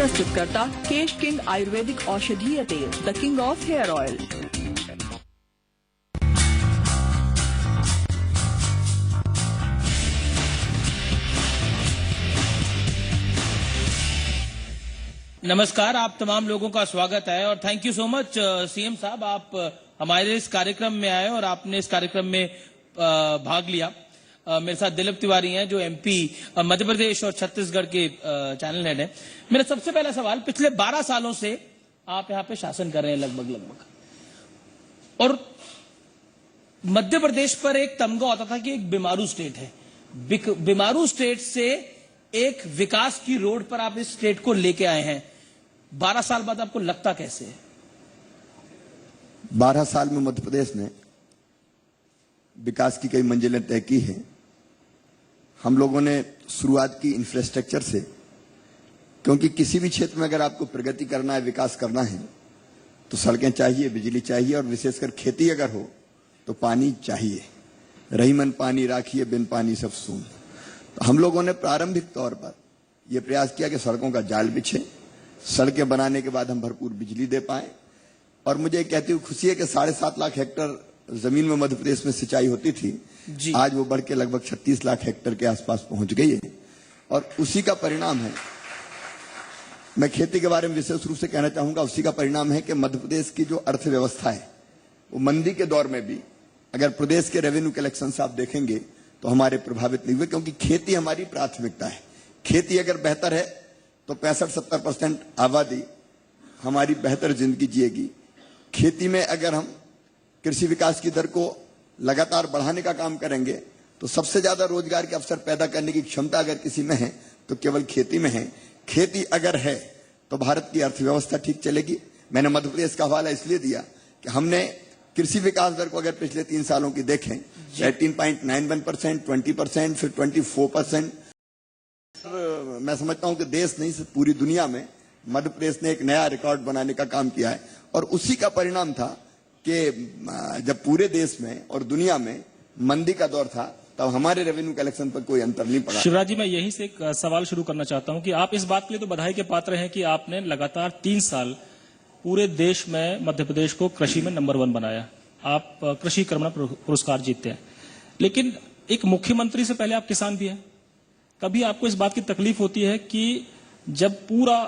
प्रस्तुतकर्ता केश king Ayurvedic औषधीय तेल, the king of hair oil. नमस्कार, आप तमाम लोगों का स्वागत है और thank you so much CM साहब, आप हमारे इस कार्यक्रम में आए और आपने इस कार्यक्रम में भाग लिया। मेरे साथ दिलीप तिवारी हैं जो एमपी मध्य प्रदेश और छत्तीसगढ़ के चैनल हेड हैं। मेरा सबसे पहला सवाल, पिछले 12 सालों से आप यहाँ पे शासन कर रहे हैं लगभग, और मध्य प्रदेश पर एक तमगा होता था कि एक बीमारू स्टेट है। बीमारू स्टेट से एक विकास की रोड पर आप इस स्टेट को लेके आए हैं। 12 साल बाद आपको लगता कैसे है? 12 साल में मध्य प्रदेश ने विकास की कई मंजिलें तय की हैं। हम लोगों ने शुरुआत की इंफ्रास्ट्रक्चर से, क्योंकि किसी भी क्षेत्र में अगर आपको प्रगति करना है, विकास करना है, तो सड़कें चाहिए, बिजली चाहिए, और विशेषकर खेती अगर हो तो पानी चाहिए। रही मन पानी राखिए, बिन पानी सब सून। तो हम लोगों ने प्रारंभिक तौर पर यह प्रयास किया कि सड़कों का जाल बिछे, सड़कें बनाने के बाद हम भरपूर बिजली दे पाए। और मुझे कहती हुई खुशी है कि 7.5 लाख हेक्टेयर जमीन में मध्य प्रदेश में सिंचाई होती थी, आज वो बढ़ के लगभग 36 लाख हेक्टेयर के आसपास पहुंच गई है। और उसी का परिणाम है, मैं खेती के बारे में विशेष रूप से कहना चाहूंगा, उसी का परिणाम है कि मध्य प्रदेश की जो अर्थव्यवस्था है वो मंदी के दौर में भी, अगर प्रदेश के रेवेन्यू कलेक्शन आप देखेंगे तो हमारे प्रभावित नहीं हुए, क्योंकि खेती हमारी प्राथमिकता है। खेती अगर बेहतर है तो 65-70% आबादी हमारी बेहतर जिंदगी जिएगी। खेती में अगर हम कृषि विकास की दर को लगातार बढ़ाने का काम करेंगे तो सबसे ज्यादा रोजगार के अवसर पैदा करने की क्षमता अगर किसी में है तो केवल खेती में है। खेती अगर है तो भारत की अर्थव्यवस्था ठीक चलेगी। मैंने मध्य प्रदेश का हवाला इसलिए दिया कि हमने कृषि विकास दर को अगर पिछले 3 सालों की देखें, 18.91%, 20%, फिर 24%। मैं समझता हूं कि देश नहीं, सिर्फ पूरी दुनिया में मध्य प्रदेश ने एक नया रिकॉर्ड बनाने का काम किया है। और उसी का परिणाम था कि जब पूरे देश में और दुनिया में मंदी का दौर था तब हमारे रेवेन्यू कलेक्शन पर कोई अंतर नहीं पड़ा। शिवराज जी, मैं यहीं से एक सवाल शुरू करना चाहता हूं कि आप इस बात के लिए तो बधाई के पात्र हैं कि आपने लगातार 3 साल पूरे देश में मध्य प्रदेश को कृषि में नंबर 1 बनाया। आप कृषि कर्मण पुरस्कार जीतते हैं, लेकिन एक मुख्यमंत्री से पहले आप किसान भी हैं। कभी आपको इस बात की तकलीफ होती है कि जब पूरा,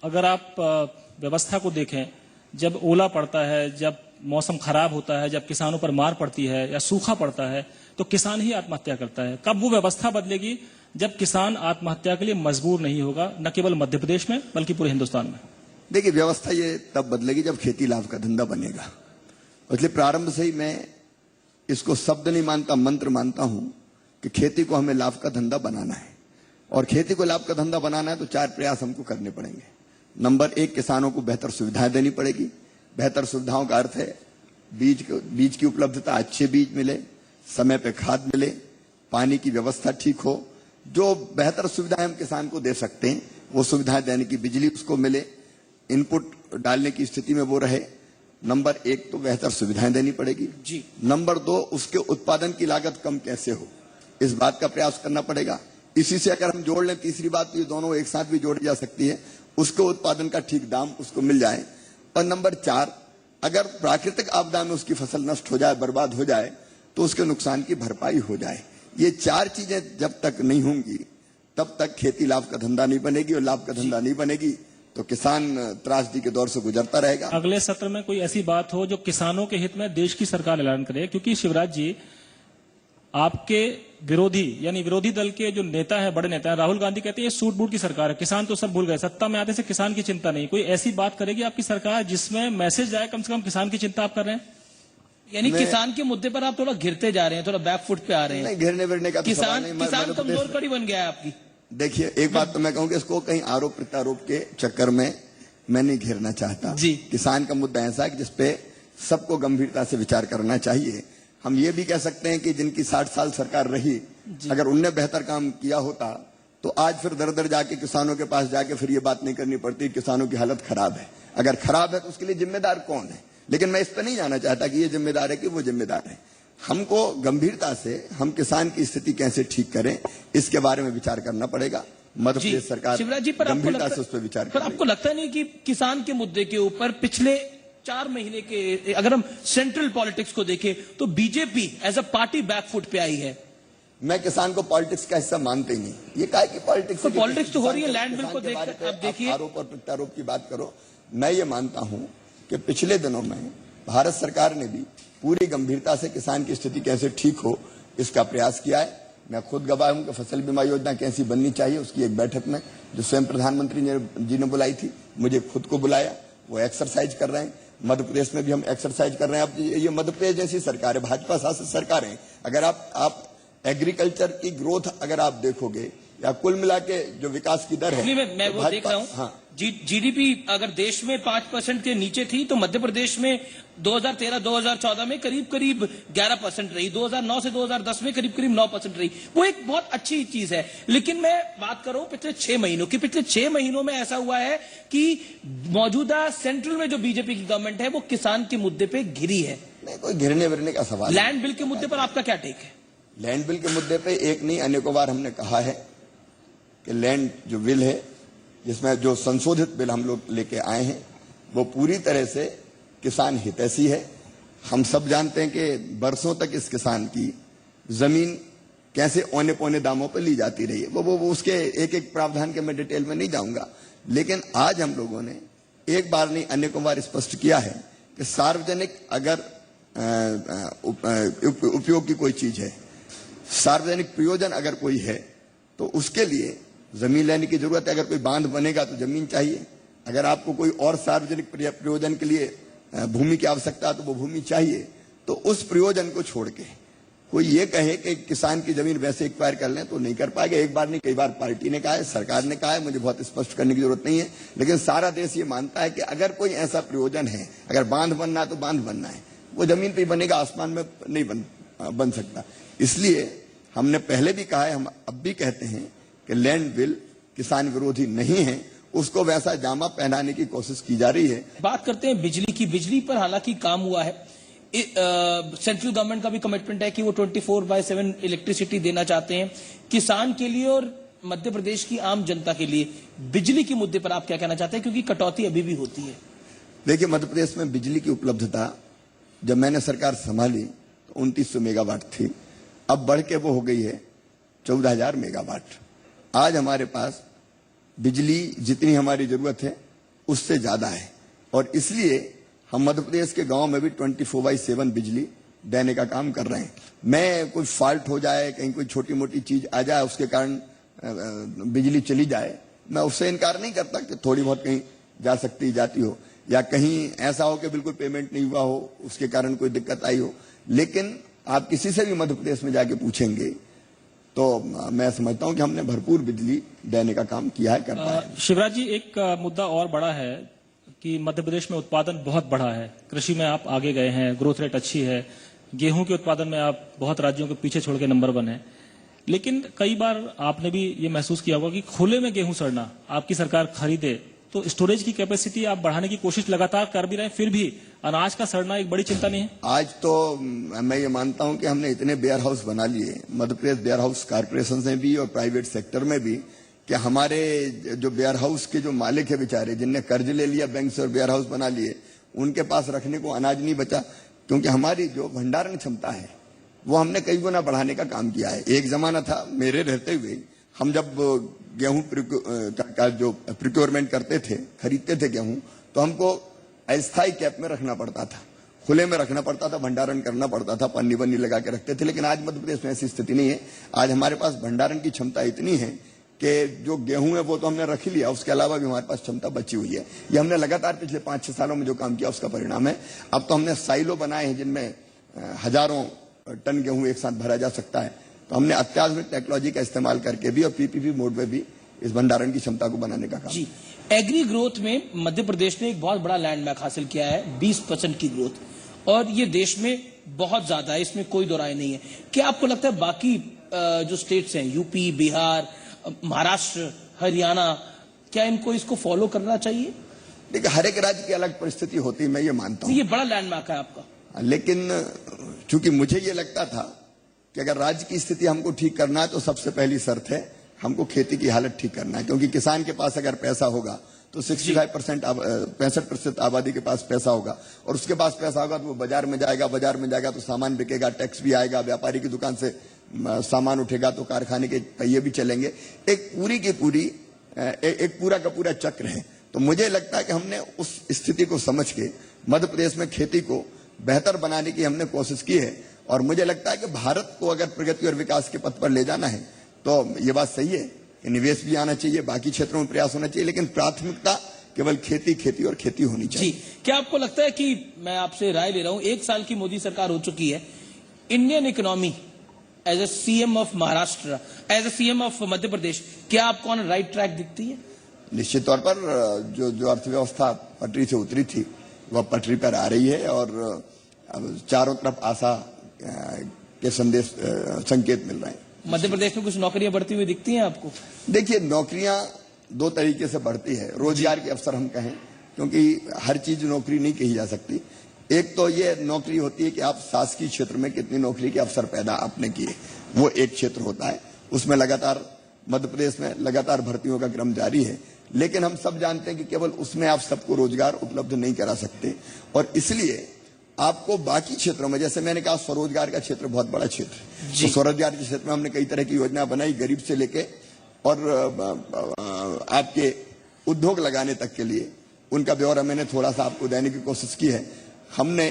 अगर आप व्यवस्था को देखें, जब ओला पड़ता है, जब मौसम खराब होता है, जब किसानों पर मार पड़ती है या सूखा पड़ता है, तो किसान ही आत्महत्या करता है। कब वो व्यवस्था बदलेगी जब किसान आत्महत्या के लिए मजबूर नहीं होगा, न केवल मध्य प्रदेश में बल्कि पूरे हिंदुस्तान में? देखिए, व्यवस्था ये तब बदलेगी जब खेती लाभ का धंधा बनेगा। इसलिए प्रारंभ से ही मैं इसको शब्द नहीं मानता, मंत्र मानता हूं कि खेती को हमें लाभ का धंधा बनाना है। और खेती को लाभ का धंधा बनाना है तो 4 प्रयास हमको करने पड़ेंगे। नंबर 1, किसानों को बेहतर सुविधाएं देनी पड़ेगी। बेहतर सुविधाओं का अर्थ है बीज की उपलब्धता, अच्छे बीज मिले, समय पे खाद मिले, पानी की व्यवस्था ठीक हो। जो बेहतर सुविधाएं हम किसान को दे सकते हैं वो सुविधाएं देने की, बिजली उसको मिले, इनपुट डालने की स्थिति में वो रहे। नंबर 1 तो बेहतर सुविधाएं देनी पड़ेगी जी। नंबर 2, उसके उत्पादन की लागत कम कैसे हो, इस बात का प्रयास करना पड़ेगा। इसी से अगर हम जोड़ लें तीसरी बात, तो ये दोनों एक साथ भी जोड़ी जा सकती है, उसको उत्पादन का ठीक दाम उसको मिल जाए। और नंबर 4, अगर प्राकृतिक आपदा में उसकी फसल नष्ट हो जाए, बर्बाद हो जाए, तो उसके नुकसान की भरपाई हो जाए। ये 4 चीजें जब तक नहीं होंगी तब तक खेती लाभ का धंधा नहीं बनेगी, और लाभ का धंधा नहीं बनेगी तो किसान त्रासदी के दौर से गुजरता रहेगा। अगले सत्र में कोई ऐसी बात हो जो किसानों के हित में देश की सरकार ऐलान करे, क्योंकि शिवराज जी, आपके विरोधी यानी विरोधी दल के जो नेता है, बड़े नेता है, राहुल गांधी कहते हैं ये सूट बूट की सरकार है, किसान तो सब भूल गए, सत्ता में आने से किसान की चिंता नहीं। कोई ऐसी बात करेगी आपकी सरकार जिसमें मैसेज जाए कम से कम किसान की चिंता आप कर रहे हैं? यानी किसान के मुद्दे पर आप थोड़ा घिरते जा रहे हैं, थोड़ा बैकफुट पे आ रहे हैं। नहीं, घिरने विरने का किसान कमजोर कड़ी बन गया है आपकी। देखिए, एक बात तो मैं कहूंगा, इसको कहीं आरोप प्रत्यारोप के चक्कर में मैं नहीं घेरना चाहता जी। किसान का मुद्दा ऐसा है कि जिसपे सबको गंभीरता से विचार करना चाहिए। हम ये भी कह सकते हैं कि जिनकी 60 साल सरकार रही, अगर उनने बेहतर काम किया होता तो आज फिर दर दर जाके किसानों के पास जाके फिर ये बात नहीं करनी पड़ती किसानों की हालत खराब है। अगर खराब है तो उसके लिए जिम्मेदार कौन है? लेकिन मैं इस पर नहीं जाना चाहता कि ये जिम्मेदार है कि वो जिम्मेदार है। हमको गंभीरता से हम किसान की स्थिति कैसे ठीक करें, इसके बारे में विचार करना पड़ेगा। मध्य जी, प्रदेश सरकार शिवराज जी, पर आपको गंभीरता लगता, से उस पर विचार पर कर आपको लगता नहीं कि किसान के मुद्दे के ऊपर पिछले 4 महीने के, अगर हम सेंट्रल पॉलिटिक्स को देखें तो BJP as a party backfoot पे आई है? मैं किसान को पॉलिटिक्स का हिस्सा मानते ही नहीं। ये काय की पॉलिटिक्स? तो पॉलिटिक्स तो हो रही है लैंड बिल को देखकर। अब देखिए, आरोप और प्रत्यारोप की बात करो। मैं ये मानता हूं कि पिछले दिनों में भारत सरकार ने भी पूरी गंभीरता से किसान की स्थिति कैसे ठीक हो इसका प्रयास किया है। मैं खुद गवाह हूं कि फसल बीमा योजना कैसी बननी चाहिए, उसकी एक बैठक में जो स्वयं प्रधानमंत्री जी ने बुलाई थी, मुझे खुद को बुलाया, वो एक्सरसाइज कर रहे हैं। मध्य प्रदेश में भी हम एक्सरसाइज कर रहे हैं। अब ये मध्य प्रदेश जैसी सरकार है, भाजपा शासित सरकार है, अगर आप एग्रीकल्चर की ग्रोथ अगर आप देखोगे या कुल मिला के जो विकास की दर है, मैं वो देख रहा हूं। हाँ, जीडीपी अगर देश में 5% के नीचे थी तो मध्य प्रदेश में 2013-2014 में करीब 11% रही, 2009 से 2010 में करीब 9% रही। वो एक बहुत अच्छी चीज है। लेकिन मैं बात कर रहा हूं पिछले 6 महीनों की। पिछले 6 महीनों में ऐसा हुआ है कि मौजूदा सेंट्रल में जो बीजेपी की गवर्नमेंट है वो किसान के मुद्दे पे घिरी है। नहीं, कोई घिरने विरने का सवाल। लैंड बिल के मुद्दे पर आपका क्या टेक है? लैंड बिल के मुद्दे पे एक नहीं अनेकों बार हमने कहा है कि लैंड जो बिल है, जिसमें जो संशोधित बिल हम लोग लेके आए हैं, वो पूरी तरह से किसान हितैषी है। हम सब जानते हैं कि बरसों तक इस किसान की जमीन कैसे औने पौने दामों पर ली जाती रही है। वो उसके एक एक प्रावधान के मैं डिटेल में नहीं जाऊंगा, लेकिन आज हम लोगों ने एक बार नहीं अनेकों बार स्पष्ट किया है कि सार्वजनिक अगर उपयोग की कोई चीज है, सार्वजनिक प्रयोजन अगर कोई है, तो उसके लिए जमीन लेने की जरूरत है। अगर कोई बांध बनेगा तो जमीन चाहिए। अगर आपको कोई और सार्वजनिक प्रयोजन के लिए भूमि की आवश्यकता है तो वो भूमि चाहिए। तो उस प्रयोजन को छोड़ के कोई ये कहे कि किसान की जमीन वैसे एक्वायर कर लें तो नहीं कर पाएगा। एक बार नहीं कई बार पार्टी ने कहा है, सरकार ने कहा है, मुझे बहुत स्पष्ट करने की जरूरत नहीं है। लेकिन सारा देश ये मानता है कि अगर कोई ऐसा प्रयोजन है, अगर बांध बनना है तो बांध बनना है, वो जमीन पर ही बनेगा, आसमान में नहीं बन सकता। इसलिए हमने पहले भी कहा है, हम अब भी कहते हैं कि लैंड बिल किसान विरोधी नहीं है, उसको वैसा जामा पहनाने की कोशिश की जा रही है। बात करते हैं बिजली की। बिजली पर हालांकि काम हुआ है। सेंट्रल गवर्नमेंट का भी कमिटमेंट है कि वो 24/7 इलेक्ट्रिसिटी देना चाहते हैं किसान के लिए और मध्य प्रदेश की आम जनता के लिए। बिजली के मुद्दे पर आप क्या कहना चाहते हैं, क्योंकि कटौती अभी भी होती है? देखिए, मध्य प्रदेश में बिजली की उपलब्धता जब मैंने सरकार संभाली तो 2900 मेगावाट थी, अब बढ़ के वो हो गई है 14,000 मेगावाट। आज हमारे पास बिजली जितनी हमारी जरूरत है उससे ज्यादा है, और इसलिए हम मध्य प्रदेश के गांव में भी 24/7 बिजली देने का काम कर रहे हैं। मैं कोई फॉल्ट हो जाए, कहीं कोई छोटी मोटी चीज आ जाए, उसके कारण बिजली चली जाए, मैं उससे इनकार नहीं करता कि थोड़ी बहुत कहीं जा सकती जाती हो, या कहीं ऐसा हो कि बिल्कुल पेमेंट नहीं हुआ हो, उसके कारण कोई दिक्कत आई हो। लेकिन आप किसी से भी मध्य प्रदेश में जाके पूछेंगे तो मैं समझता हूं कि हमने भरपूर बिजली देने का काम किया है, करना है। शिवराज जी, एक मुद्दा और बड़ा है कि मध्य प्रदेश में उत्पादन बहुत बढ़ा है। कृषि में आप आगे गए हैं, ग्रोथ रेट अच्छी है, गेहूं के उत्पादन में आप बहुत राज्यों के पीछे छोड़ के नंबर 1 है। लेकिन कई बार आपने भी ये महसूस किया होगा कि खुले में गेहूं सड़ना, आपकी सरकार खरीदे तो स्टोरेज की कैपेसिटी आप बढ़ाने की कोशिश लगातार कर भी रहे हैं, फिर भी अनाज का सड़ना एक बड़ी चिंता नहीं है? आज तो मैं ये मानता हूं कि हमने इतने वेयर हाउस बना लिए Madhya Pradesh ware house corporation से भी और प्राइवेट सेक्टर में भी, कि हमारे जो वेयर हाउस के जो मालिक है बेचारे, जिनने कर्ज ले लिया बैंक से और वेयर हाउस बना लिए, उनके पास रखने को अनाज नहीं बचा। क्योंकि हमारी जो भंडारण क्षमता है वो हमने कई गुना बढ़ाने का काम किया है। एक जमाना था मेरे रहते हुए, हम जब गेहूं का जो प्रिक्योरमेंट करते थे, खरीदते थे गेहूं, तो हमको अस्थायी कैप में रखना पड़ता था, खुले में रखना पड़ता था, भंडारण करना पड़ता था, पन्नी वन्नी लगा के रखते थे। लेकिन आज मध्य प्रदेश में ऐसी स्थिति नहीं है। आज हमारे पास भंडारण की क्षमता इतनी है कि जो गेहूं है वो तो हमने रख ही लिया, उसके अलावा भी हमारे पास क्षमता बची हुई है। ये हमने लगातार पिछले 5-6 सालों में जो काम किया उसका परिणाम है। अब तो हमने साइलो बनाए हैं जिनमें हजारों टन गेहूं एक साथ भरा जा सकता है। तो हमने अत्याधुनिक टेक्नोलॉजी का इस्तेमाल करके भी और पीपीपी मोड में भी इस भंडारण की क्षमता को बनाने का काम। जी, एग्री ग्रोथ में मध्य प्रदेश ने एक बहुत बड़ा लैंडमार्क हासिल किया है, 20% की ग्रोथ, और ये देश में बहुत ज्यादा है, इसमें कोई दो राय नहीं है। क्या आपको लगता है बाकी जो स्टेट्स हैं, यूपी, बिहार, महाराष्ट्र, हरियाणा, क्या इनको इसको फॉलो करना चाहिए? देखिए, हर एक राज्य की अलग परिस्थिति होती है, मैं ये मानता हूँ। ये बड़ा लैंडमार्क है आपका। लेकिन चूंकि मुझे ये लगता था कि अगर राज्य की स्थिति हमको ठीक करना है तो सबसे पहली शर्त है हमको खेती की हालत ठीक करना है, क्योंकि किसान के पास अगर पैसा होगा तो 65% आबादी के पास पैसा होगा, और उसके पास पैसा होगा तो वो बाजार में जाएगा तो सामान बिकेगा, टैक्स भी आएगा, व्यापारी की दुकान से सामान उठेगा तो कारखाने के पहिए भी चलेंगे। एक पूरा का पूरा चक्र है। तो मुझे लगता है कि हमने उस स्थिति को समझ के मध्य प्रदेश में खेती को बेहतर बनाने की हमने कोशिश की है, और मुझे लगता है कि भारत को अगर प्रगति और विकास के पथ पर ले जाना है तो ये बात सही है कि निवेश भी आना चाहिए, बाकी क्षेत्रों में प्रयास होना चाहिए, लेकिन प्राथमिकता केवल खेती और खेती होनी चाहिए। जी, क्या आपको लगता है कि, मैं आपसे राय ले रहा हूं, 1 साल की मोदी सरकार हो चुकी है, Indian economy as a CM of Maharashtra, as a CM of Madhya Pradesh, क्या आपको ऑन राइट ट्रैक दिखती है? निश्चित तौर पर जो अर्थव्यवस्था पटरी से उतरी थी वह पटरी पर आ रही है, और चारों तरफ आशा के संकेत मिल रहे हैं। मध्य प्रदेश में कुछ नौकरियां बढ़ती हुई दिखती हैं आपको? देखिए, नौकरियां 2 तरीके से बढ़ती है। रोजगार के अवसर हम कहें, क्योंकि हर चीज नौकरी नहीं कही जा सकती। एक तो ये नौकरी होती है कि आप शासकीय क्षेत्र में कितनी नौकरी के अवसर पैदा आपने किए, वो एक क्षेत्र होता है। उसमें लगातार मध्य प्रदेश में लगातार भर्तियों का क्रम जारी है, लेकिन हम सब जानते हैं कि केवल उसमें आप सबको रोजगार उपलब्ध नहीं करा सकते, और इसलिए आपको बाकी क्षेत्रों में, जैसे मैंने कहा, स्वरोजगार का क्षेत्र बहुत बड़ा क्षेत्र है। तो स्वरोजगार के क्षेत्र में हमने कई तरह की योजना बनाई, गरीब से लेके और आपके उद्योग लगाने तक के लिए। उनका ब्यौरा मैंने थोड़ा सा आपको देने की कोशिश की है। हमने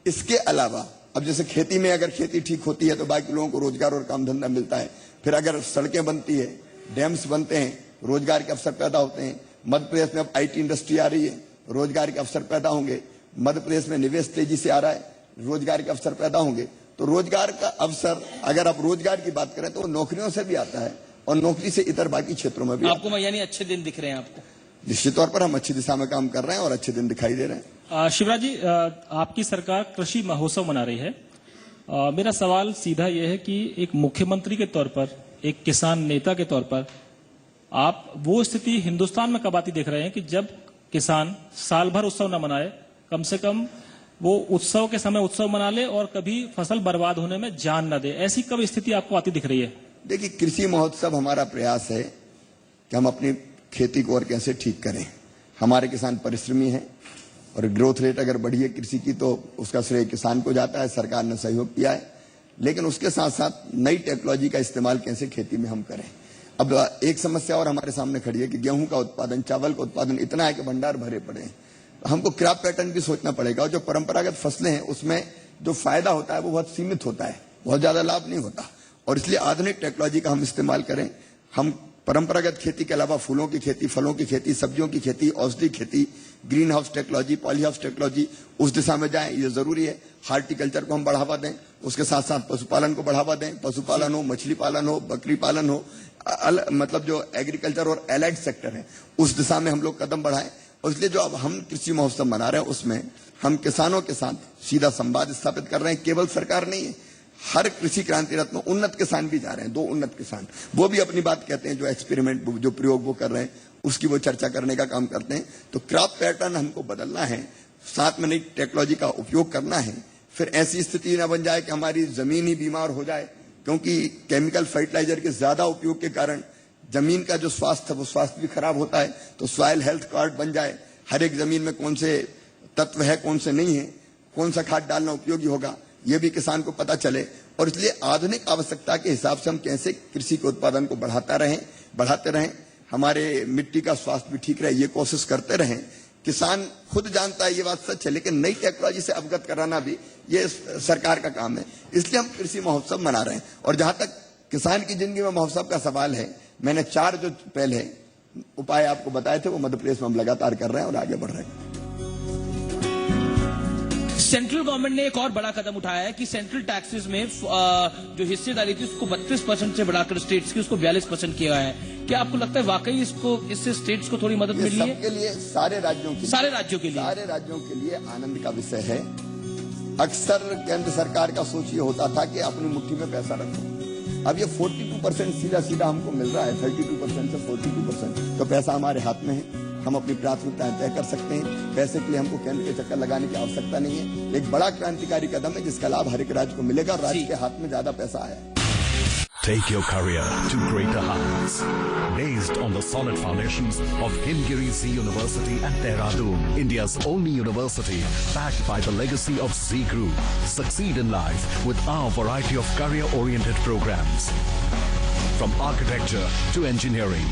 इसके अलावा, अब जैसे खेती में अगर खेती ठीक होती है तो बाकी लोगों को रोजगार और काम धंधा मिलता है, फिर अगर सड़कें बनती है, डैम्स बनते हैं, रोजगार के अवसर पैदा होते हैं। मध्य प्रदेश में अब आईटी इंडस्ट्री आ रही है, रोजगार के अवसर पैदा होंगे। मध्य प्रदेश में निवेश तेजी से आ रहा है, रोजगार के अवसर पैदा होंगे। तो रोजगार का अवसर, अगर आप रोजगार की बात करें तो नौकरियों से भी आता है, और नौकरी से इतर बाकी क्षेत्रों में भी। आपको यानी अच्छे दिन दिख रहे हैं आपको? निश्चित तौर पर हम अच्छी दिशा में काम कर रहे हैं और अच्छे दिन दिखाई दे रहे हैं। शिवराज जी, आपकी सरकार कृषि महोत्सव मना रही है। मेरा सवाल सीधा यह है कि एक मुख्यमंत्री के तौर पर, एक किसान नेता के तौर पर, आप वो स्थिति हिंदुस्तान में कब आती देख रहे हैं कि जब किसान साल भर उत्सव न मनाए, कम से कम वो उत्सव के समय उत्सव मना ले और कभी फसल बर्बाद होने में जान न दे? ऐसी कब स्थिति आपको आती दिख रही है? देखिए, कृषि महोत्सव हमारा प्रयास है कि हम अपनी खेती को और कैसे ठीक करें। हमारे किसान परिश्रमी हैं, और ग्रोथ रेट अगर बढ़ी है कृषि की तो उसका श्रेय किसान को जाता है। सरकार ने सहयोग किया है, लेकिन उसके साथ साथ नई टेक्नोलॉजी का इस्तेमाल कैसे खेती में हम करें। अब एक समस्या और हमारे सामने खड़ी है कि गेहूं का उत्पादन, चावल का उत्पादन इतना है कि भंडार भरे पड़े हैं। हमको क्रॉप पैटर्न भी सोचना पड़ेगा, और जो परंपरागत फसलें हैं उसमें जो फायदा होता है वो बहुत सीमित होता है, बहुत ज्यादा लाभ नहीं होता। और इसलिए आधुनिक टेक्नोलॉजी का हम इस्तेमाल करें। हम परंपरागत खेती के अलावा फूलों की खेती, फलों की खेती, सब्जियों की खेती, औषधि खेती, green house technology, poly house technology, उस दिशा में जाएं, ये जरूरी है। हार्टिकल्चर को हम बढ़ावा दें, उसके साथ साथ पशुपालन को बढ़ावा दें। पशुपालन हो, मछली पालन हो, बकरी पालन हो, मतलब जो एग्रीकल्चर और एलाइड सेक्टर है उस दिशा में हम लोग कदम बढ़ाएं। और इसलिए जो अब हम कृषि महोत्सव मना रहे हैं उसमें हम किसानों के साथ सीधा संवाद स्थापित कर रहे हैं। केवल सरकार नहीं है, हर कृषि क्रांति रत्न में उन्नत किसान भी जा रहे हैं। 2 उन्नत किसान वो भी अपनी बात कहते हैं, जो एक्सपेरिमेंट, जो प्रयोग वो कर रहे हैं उसकी वो चर्चा करने का काम करते हैं। तो क्रॉप पैटर्न हमको बदलना है, साथ में नई टेक्नोलॉजी का उपयोग करना है। फिर ऐसी स्थिति न बन जाए कि हमारी जमीन ही बीमार हो जाए, क्योंकि केमिकल फर्टिलाइजर के ज्यादा उपयोग के कारण जमीन का जो स्वास्थ्य है वो स्वास्थ्य भी खराब होता है। तो सॉइल हेल्थ कार्ड बन जाए, हर एक जमीन में कौन से तत्व है, कौन से नहीं है, कौन सा खाद डालना उपयोगी होगा, ये भी किसान को पता चले। और इसलिए आधुनिक आवश्यकता के हिसाब से हम कैसे कृषि के उत्पादन को बढ़ाते रहें, हमारे मिट्टी का स्वास्थ्य भी ठीक रहे, ये कोशिश करते रहें। किसान खुद जानता है, ये बात सच है, लेकिन नई टेक्नोलॉजी से अवगत कराना भी ये सरकार का काम है। इसलिए हम कृषि महोत्सव मना रहे हैं। और जहां तक किसान की जिंदगी में महोत्सव का सवाल है, मैंने 4 जो पहले उपाय आपको बताए थे वो मध्य प्रदेश में हम लगातार कर रहे हैं और आगे बढ़ रहे हैं। सेंट्रल गवर्नमेंट ने एक और बड़ा कदम उठाया है कि सेंट्रल टैक्सेस में जो हिस्सेदारी थी उसको 32% से बढ़ाकर स्टेट्स की उसको 42% किया है। क्या आपको लगता है वाकई इससे स्टेट्स को थोड़ी मदद मिली है? सबके लिए, सारे राज्यों के लिए आनंद का विषय है। अक्सर केंद्र सरकार का सोच ये होता था कि अपनी मुट्ठी में पैसा रखो। अब ये 42% सीधा हमको मिल रहा है, 32% से 42%। तो पैसा हमारे हाथ में है, हम अपनी प्राथमिकताएं तय कर सकते हैं। पैसे के लिए हमको केंद्र के चक्कर लगाने की आवश्यकता नहीं है। एक बड़ा क्रांतिकारी कदम है जिसका लाभ हर एक राज्य को मिलेगा। राज्य के हाथ में ज्यादा पैसा आया है। Take your career to greater heights. Based on the solid foundations of Himgiri Z University and Dehradun, India's only university backed by the legacy of Z Group. Succeed in life with our variety of career-oriented programs. From architecture to engineering,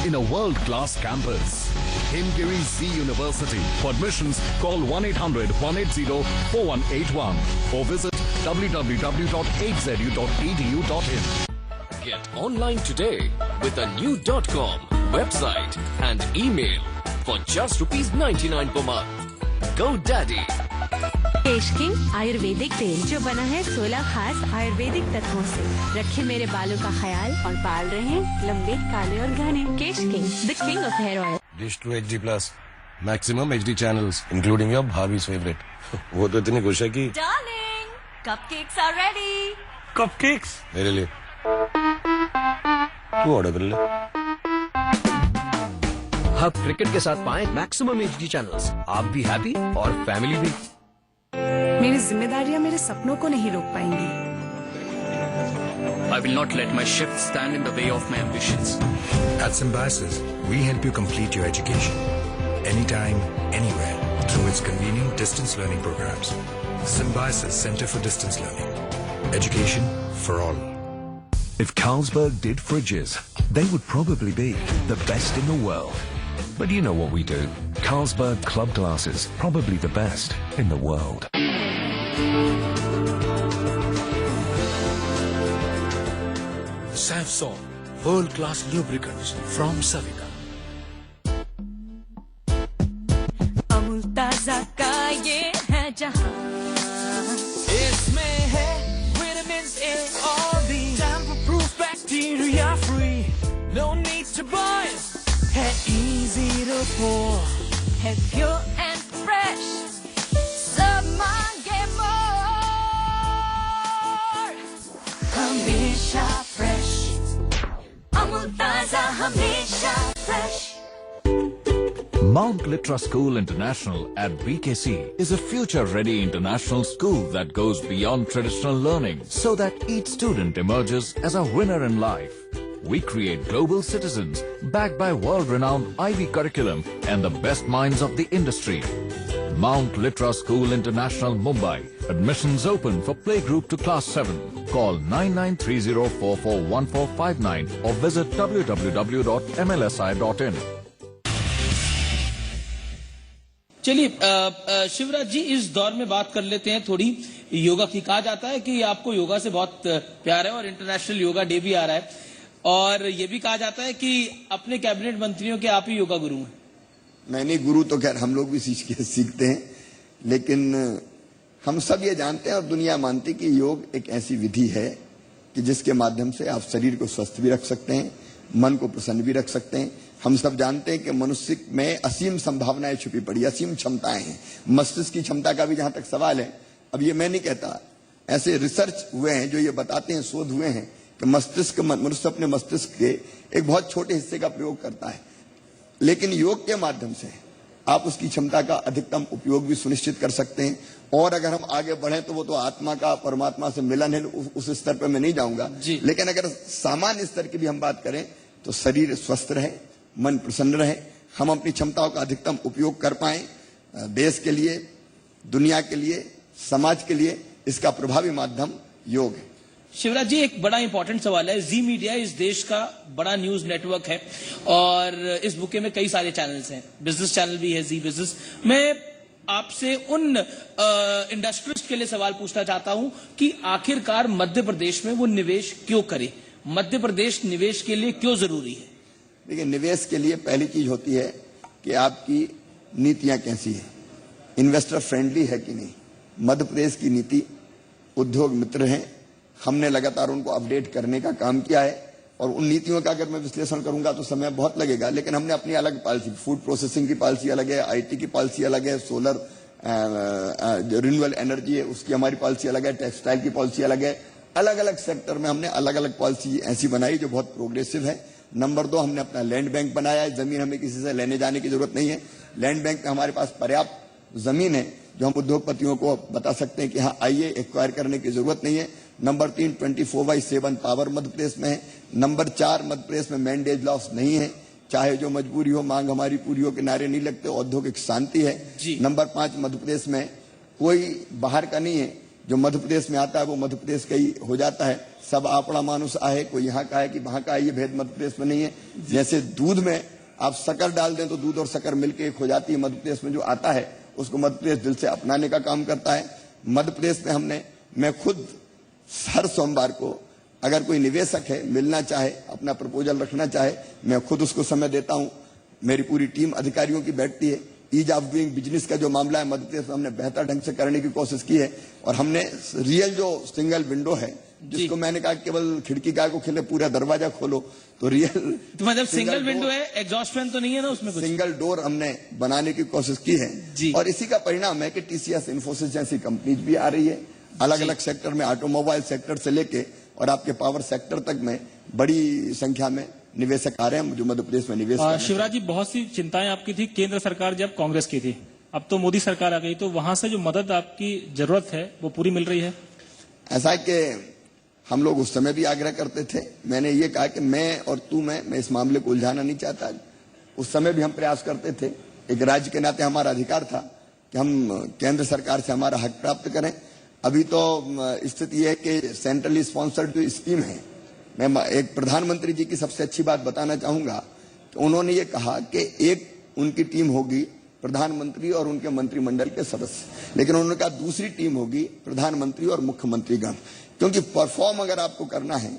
in a world-class campus. Himgiri Z University. For admissions, call 1-800-180-4181 or visit www.8zu.edu.in. Get online today with a new .com website and email for just ₹99 per month. GoDaddy. Cash king Ayurvedic तेल जो बना है 16 खास आयुर्वेदिक तत्वों से। रखे मेरे बालों का ख्याल और बाल रहे लंबे, काले और घने। Kesh king, the king of hair oil. Dish to HD Plus, maximum HD channels, including your Bhabhi's favorite. वो तो इतनी खुश है कि Darling, cupcakes are ready. Cupcakes मेरे लिए वो ऑर्डर कर ले। अब क्रिकेट के साथ पाएं मैक्सिमम HD चैनल्स। आप भी हैप्पी और फैमिली भी। मेरी जिम्मेदारियां मेरे सपनों को नहीं रोक पाएंगी। I will not let my shift stand in the way of my ambitions. At Symbiosis, we help you complete your education anytime, anywhere through its convenient distance learning programs. Symbiosis Center for Distance Learning. Education for all. If Carlsberg did fridges, they would probably be the best in the world. But you know what we do. Carlsberg Club Glasses, probably the best in the world. Savsol, world-class lubricants from Savita. Amul ताजा का ये है जहां, इसमें है vitamins A और B, tamper-proof, bacteria-free, no need to boil, है easy to pour, है pure and fresh, सब मांगे more, हमेशा fresh, अमूल ताजा हमेशा fresh. Mount Litra School International at BKC is a future-ready international school that goes beyond traditional learning so that each student emerges as a winner in life. We create global citizens backed by world-renowned Ivy curriculum and the best minds of the industry. Mount Litra School International, Mumbai. Admissions open for playgroup to class 7. Call 9930441459 or visit www.mlsi.in. चलिए शिवराज जी, इस दौर में बात कर लेते हैं थोड़ी योगा की। कहा जाता है कि आपको योगा से बहुत प्यार है और इंटरनेशनल योगा डे भी आ रहा है, और ये भी कहा जाता है कि अपने कैबिनेट मंत्रियों के आप ही योगा गुरु हैं। नहीं, गुरु तो खैर हम लोग भी सीखते हैं, लेकिन हम सब ये जानते हैं और दुनिया मानती है कि योग एक ऐसी विधि है कि जिसके माध्यम से आप शरीर को स्वस्थ भी रख सकते हैं, मन को प्रसन्न भी रख सकते हैं। हम सब जानते हैं कि मनुष्य में असीम संभावनाएं छुपी पड़ी, असीम क्षमताएं हैं। मस्तिष्क की क्षमता का भी जहां तक सवाल है, अब ये मैं नहीं कहता, ऐसे रिसर्च हुए हैं जो ये बताते हैं, शोध हुए हैं कि मनुष्य अपने मस्तिष्क के एक बहुत छोटे हिस्से का प्रयोग करता है, लेकिन योग के माध्यम से आप उसकी क्षमता का अधिकतम उपयोग भी सुनिश्चित कर सकते हैं। और अगर हम आगे बढ़े तो वो तो आत्मा का परमात्मा से मिलन है, उस स्तर पर मैं नहीं जाऊंगा, लेकिन अगर सामान्य स्तर की भी हम बात करें तो शरीर स्वस्थ रहे, मन प्रसन्न रहे, हम अपनी क्षमताओं का अधिकतम उपयोग कर पाए, देश के लिए, दुनिया के लिए, समाज के लिए इसका प्रभावी माध्यम योग है। शिवराज जी, एक बड़ा इंपॉर्टेंट सवाल है। जी मीडिया इस देश का बड़ा न्यूज नेटवर्क है और इस बुके में कई सारे चैनल्स हैं, बिजनेस चैनल भी है, जी बिजनेस। मैं आपसे उन इंडस्ट्रिस्ट के लिए सवाल पूछना चाहता हूं कि आखिरकार मध्य प्रदेश में वो निवेश क्यों करे, मध्य प्रदेश निवेश के लिए क्यों जरूरी है? देखिए, निवेश के लिए पहली चीज होती है कि आपकी नीतियां कैसी है, इन्वेस्टर फ्रेंडली है कि नहीं। मध्य प्रदेश की नीति उद्योग मित्र है, हमने लगातार उनको अपडेट करने का काम किया है, और उन नीतियों का अगर मैं विश्लेषण करूंगा तो समय बहुत लगेगा, लेकिन हमने अपनी अलग पॉलिसी, फूड प्रोसेसिंग की पॉलिसी अलग है, आईटी की पॉलिसी अलग है, सोलर रिन्यूएबल एनर्जी है उसकी हमारी पॉलिसी अलग है, टेक्सटाइल की पॉलिसी अलग है। अलग अलग सेक्टर में हमने अलग अलग पॉलिसी ऐसी बनाई जो बहुत प्रोग्रेसिव है। नंबर 2, हमने अपना लैंड बैंक बनाया है, जमीन हमें किसी से लेने जाने की जरूरत नहीं है। लैंड बैंक में हमारे पास पर्याप्त जमीन है जो हम उद्योगपतियों को बता सकते हैं कि हाँ आइए, एक्वायर करने की जरूरत नहीं है। नंबर 3 24/7 पावर मध्य प्रदेश में है। नंबर 4 मध्य प्रदेश में मैंडेज लॉस नहीं है, चाहे जो मजबूरी हो मांग हमारी पूरी हो के नारे नहीं लगते, औद्योगिक शांति है। नंबर 5 मध्य प्रदेश में कोई बाहर का नहीं है, जो मध्य प्रदेश में आता है वो मध्य प्रदेश का ही हो जाता है। सब आपड़ा मानुष आहे, कोई यहाँ का है कि वहां का है, ये भेद मध्य प्रदेश में नहीं है। जैसे दूध में आप शक्कर डाल दें तो दूध और शक्कर मिलकर एक हो जाती है, मध्य प्रदेश में जो आता है उसको मध्य प्रदेश दिल से अपनाने का काम करता है। मध्य प्रदेश में मैं खुद हर सोमवार को अगर कोई निवेशक है मिलना चाहे, अपना प्रपोजल रखना चाहे, मैं खुद उसको समय देता हूं। मेरी पूरी टीम अधिकारियों की बैठती है। ईज ऑफ डूइंग बिजनेस का जो मामला है मध्य प्रदेश में हमने बेहतर ढंग से करने की कोशिश की है, और हमने रियल जो सिंगल विंडो है, जिसको मैंने कहा केवल खिड़की का को खिले पूरा दरवाजा खोलो, तो रियल तो मतलब सिंगल विंडो है, एग्जॉस्ट फैन तो नहीं है ना उसमें कुछ? सिंगल डोर हमने बनाने की कोशिश की है, और इसी का परिणाम है कि टीसीएस, इन्फोसिस जैसी कंपनीज भी आ रही है अलग अलग सेक्टर में, ऑटोमोबाइल सेक्टर से लेके और आपके पावर सेक्टर तक में बड़ी संख्या में निवेशक आ रहे हैं जो मध्य प्रदेश में निवेश कर रहे हैं। शिवराज जी, बहुत सी चिंताएं आपकी थी केंद्र सरकार जब कांग्रेस की थी, अब तो मोदी सरकार आ गई, तो वहां से जो मदद आपकी जरूरत है वो पूरी मिल रही है? ऐसा है कि हम लोग उस समय भी आग्रह करते थे। मैंने ये कहा कि मैं और तू मैं इस मामले को उलझाना नहीं चाहता। उस समय भी हम प्रयास करते थे, एक राज्य के नाते हमारा अधिकार था कि हम केंद्र सरकार से हमारा हक प्राप्त करें। अभी तो स्थिति है कि सेंट्रली स्पॉन्सर्ड जो स्कीम है, मैं एक प्रधानमंत्री जी की सबसे अच्छी बात बताना चाहूंगा कि उन्होंने ये कहा कि एक उनकी टीम होगी प्रधानमंत्री और उनके मंत्रिमंडल के सदस्य, लेकिन उन्होंने कहा दूसरी टीम होगी प्रधानमंत्री और मुख्यमंत्रीगण, क्योंकि परफॉर्म अगर आपको करना है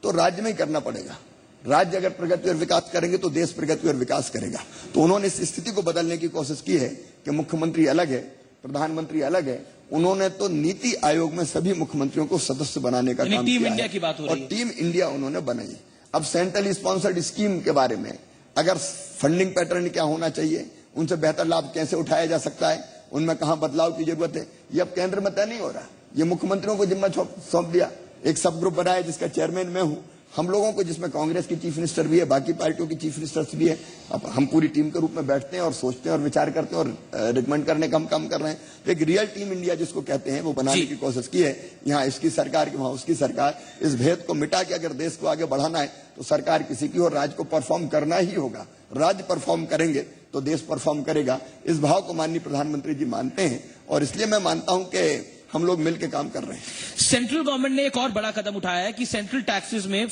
तो राज्य में ही करना पड़ेगा। राज्य अगर प्रगति और विकास करेंगे तो देश प्रगति और विकास करेगा। तो उन्होंने इस स्थिति को बदलने की कोशिश की है कि मुख्यमंत्री अलग है, प्रधानमंत्री अलग है। उन्होंने तो नीति आयोग में सभी मुख्यमंत्रियों को सदस्य बनाने का काम टीम किया इंडिया है, की बात हो रही है। और टीम इंडिया उन्होंने बनाई। अब सेंट्रली स्पॉन्सर्ड स्कीम के बारे में अगर फंडिंग पैटर्न क्या होना चाहिए, उनसे बेहतर लाभ कैसे उठाया जा सकता है, उनमें कहां बदलाव की जरूरत है, ये अब केंद्र में तय नहीं हो रहा। ये मुख्यमंत्रियों को जिम्मा सौंप दिया। एक सब ग्रुप बनाया जिसका चेयरमैन मैं हूं, हम लोगों को, जिसमें कांग्रेस की चीफ मिनिस्टर भी है, बाकी पार्टियों की चीफ मिनिस्टर्स भी है। अब हम पूरी टीम के रूप में बैठते हैं और सोचते हैं और विचार करते हैं और रिकमेंड करने का हम काम कर रहे हैं। तो एक रियल टीम इंडिया जिसको कहते हैं वो बनाने की कोशिश की है। यहाँ इसकी सरकार की, वहां उसकी सरकार। इस भेद को मिटा के अगर देश को आगे बढ़ाना है तो सरकार किसी की और राज्य को परफॉर्म करना ही होगा। राज्य परफॉर्म करेंगे तो देश परफॉर्म करेगा। इस भाव को माननीय प्रधानमंत्री जी मानते हैं, और इसलिए मैं मानता हूं कि हम लोग मिलकर काम कर रहे हैं। सेंट्रल गवर्नमेंट ने एक और बड़ा कदम उठाया है कि सेंट्रल टैक्सेस में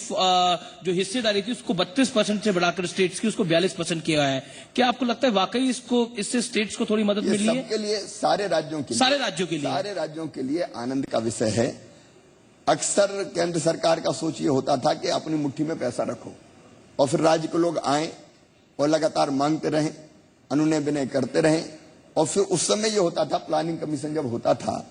जो हिस्सेदारी थी उसको 32% से बढ़ाकर स्टेट्स की उसको 42% किया है। क्या आपको लगता है वाकई इससे स्टेट्स को थोड़ी मदद मिली है? सबके लिए, सारे राज्यों के लिए आनंद का विषय है। अक्सर केंद्र सरकार का सोच ये होता था कि अपनी मुट्ठी में पैसा रखो, और फिर राज्य के लोग आए और लगातार मांगते रहें, अनुनय विनय करते रहें, और फिर उस समय ये होता था, प्लानिंग कमीशन जब होता था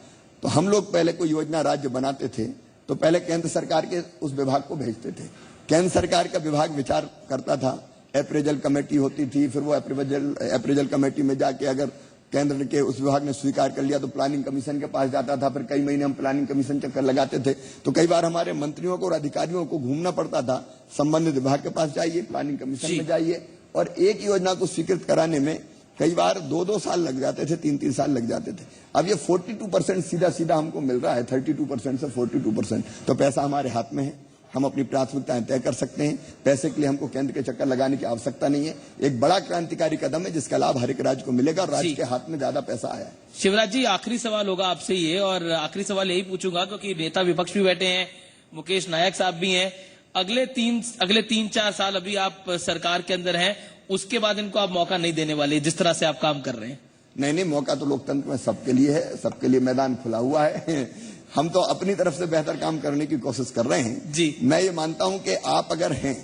तो हम लोग पहले कोई योजना राज्य बनाते थे तो पहले केंद्र सरकार के उस विभाग को भेजते थे। केंद्र सरकार का विभाग विचार करता था, अप्रेजल कमेटी होती थी, फिर वो अप्रेजल कमेटी में जाके अगर केंद्र के उस विभाग ने स्वीकार कर लिया तो प्लानिंग कमीशन के पास जाता था। फिर कई महीने हम प्लानिंग कमीशन चक्कर लगाते थे, तो कई बार हमारे मंत्रियों को और अधिकारियों को घूमना पड़ता था, संबंधित विभाग के पास जाइए, प्लानिंग कमीशन में जाइए, और एक योजना को स्वीकृत कराने में कई बार 2-2 साल लग जाते थे, 3-3 साल लग जाते थे। अब ये 42% सीधा हमको मिल रहा है, 32% से 42%। तो पैसा हमारे हाथ में है, हम अपनी प्राथमिकताएं तय कर सकते हैं। पैसे के लिए हमको केंद्र के चक्कर लगाने की आवश्यकता नहीं है। एक बड़ा क्रांतिकारी कदम है जिसका लाभ हर एक राज्य को मिलेगा, और राज्य के हाथ में ज्यादा पैसा आया है। शिवराज जी, आखिरी सवाल होगा आपसे ये, और आखिरी सवाल यही पूछूंगा क्योंकि नेता विपक्ष भी बैठे हैं, मुकेश नायक साहब भी हैं। अगले 3-4 साल अभी आप सरकार के अंदर हैं, उसके बाद इनको आप मौका नहीं देने वाले जिस तरह से आप काम कर रहे हैं? नहीं, मौका तो लोकतंत्र में सबके लिए है, सबके लिए मैदान खुला हुआ है। हम तो अपनी तरफ से बेहतर काम करने की कोशिश कर रहे हैं जी। मैं ये मानता हूं कि आप अगर हैं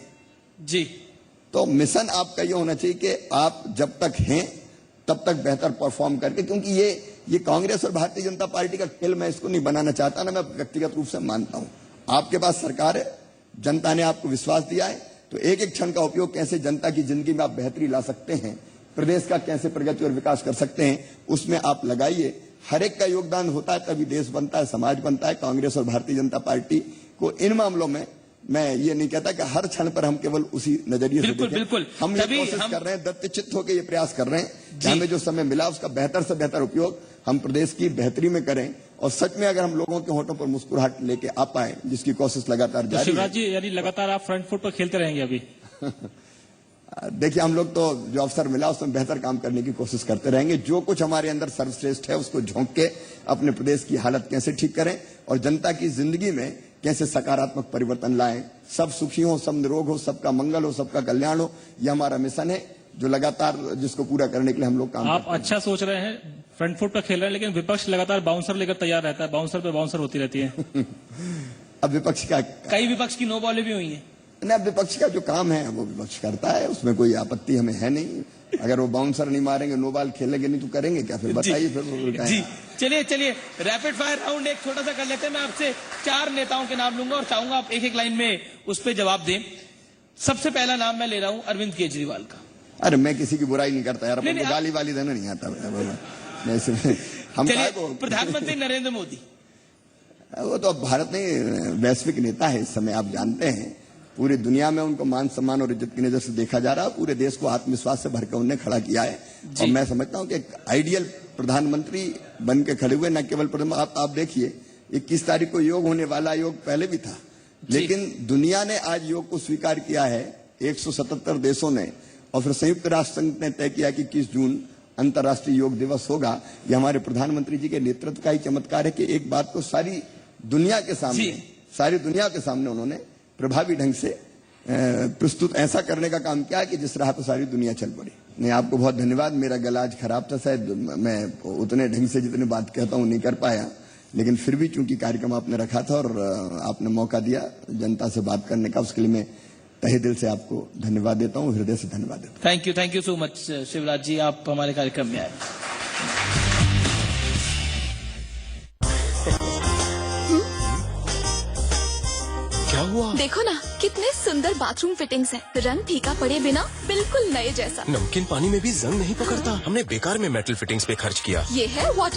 जी तो मिशन आपका ये होना चाहिए कि आप जब तक हैं तब तक बेहतर परफॉर्म करके, क्योंकि ये कांग्रेस और भारतीय जनता पार्टी का खेल, मैं इसको नहीं बनाना चाहता ना, मैं व्यक्तिगत रूप से मानता हूं आपके पास सरकार है, जनता ने आपको विश्वास दिया है, तो एक एक क्षण का उपयोग कैसे जनता की जिंदगी में आप बेहतरी ला सकते हैं, प्रदेश का कैसे प्रगति और विकास कर सकते हैं, उसमें आप लगाइए। हर एक का योगदान होता है तभी देश बनता है, समाज बनता है। कांग्रेस और भारतीय जनता पार्टी को इन मामलों में मैं ये नहीं कहता कि हर क्षण पर हम केवल उसी नजरिए से देखें। बिल्कुल हम ये कोशिश कर रहे हैं, दत्तचित्त होकर ये प्रयास कर रहे हैं कि हमें जो समय मिला उसका बेहतर से बेहतर उपयोग हम प्रदेश की बेहतरी में करें और सच में अगर हम लोगों के होठों पर मुस्कुराहट लेके आ पाए, जिसकी कोशिश लगातार तो जारी शिवराज है। जी यानी लगातार आप फ्रंट फुट पर खेलते रहेंगे अभी? देखिए, हम लोग तो जो अवसर मिला उसमें बेहतर काम करने की कोशिश करते रहेंगे। जो कुछ हमारे अंदर सर्वश्रेष्ठ है उसको झोंक के अपने प्रदेश की हालत कैसे ठीक करें और जनता की जिंदगी में कैसे सकारात्मक परिवर्तन लाएं, सब सुखी हो, सब निरोग हो, सबका मंगल हो, सबका कल्याण हो, यह हमारा मिशन है जो लगातार जिसको पूरा करने के लिए हम लोग काम आप करते हैं। अच्छा सोच रहे हैं, फ्रंट फुट पर खेल रहे हैं, लेकिन विपक्ष लगातार बाउंसर लेकर तैयार रहता है, बाउंसर पे बाउंसर होती रहती है। अब विपक्ष का कई विपक्ष की नो बॉलें भी हुई हैं। ना, विपक्ष का जो काम है वो विपक्ष करता है, उसमें कोई आपत्ति हमें है नहीं। अगर वो बाउंसर नहीं मारेंगे, नो बॉल खेलेंगे नहीं तो करेंगे क्या? फिर बताइए फिर वो क्या है? जी चलिए रैपिड फायर राउंड एक छोटा सा कर लेते हैं। मैं आपसे 4 नेताओं के नाम लूंगा और चाहूंगा आप एक एक लाइन में उस पर जवाब दें। सबसे पहला नाम मैं ले रहा हूं अरविंद केजरीवाल का। अरे मैं किसी की बुराई नहीं करता यार, अपन को गाली वाली देना नहीं आता। हम चलिए, प्रधानमंत्री नरेंद्र मोदी। वो तो अब भारत में वैश्विक नेता है इस समय, आप जानते हैं। पूरी दुनिया में उनको मान सम्मान और इज्जत की नजर से देखा जा रहा है। पूरे देश को आत्मविश्वास से भरकर उन्हें खड़ा किया है और मैं समझता हूं कि एक आइडियल प्रधानमंत्री बन के खड़े हुए। न केवल आप देखिए 21 तारीख को योग होने वाला, योग पहले भी था, लेकिन दुनिया ने आज योग को स्वीकार किया है। 177 देशों ने और फिर संयुक्त राष्ट्र संघ ने तय किया कि 21 जून अंतर्राष्ट्रीय योग दिवस होगा। यह हमारे प्रधानमंत्री जी के नेतृत्व का ही चमत्कार है कि एक बात को सारी दुनिया के सामने उन्होंने प्रभावी ढंग से प्रस्तुत ऐसा करने का काम किया कि जिस राह पर सारी दुनिया चल पड़ी। नहीं, आपको बहुत धन्यवाद। मेरा गला आज खराब था, शायद मैं उतने ढंग से जितने बात कहता हूं नहीं कर पाया, लेकिन फिर भी चूंकि कार्यक्रम आपने रखा था और आपने मौका दिया जनता से बात करने का, उसके लिए मैं तहे दिल से आपको धन्यवाद देता हूं, हृदय से धन्यवाद देता हूं। Thank you so much Shivraj ji, आप हमारे कार्यक्रम में आए। क्या हुआ? देखो ना कितने सुंदर बाथरूम फिटिंग्स हैं, रंग फीका पड़े बिना बिल्कुल नए जैसा। नमकीन पानी में भी जंग नहीं पकड़ता। हमने बेकार में मेटल फिटिंग्स पे खर्च किया। ये है वाटर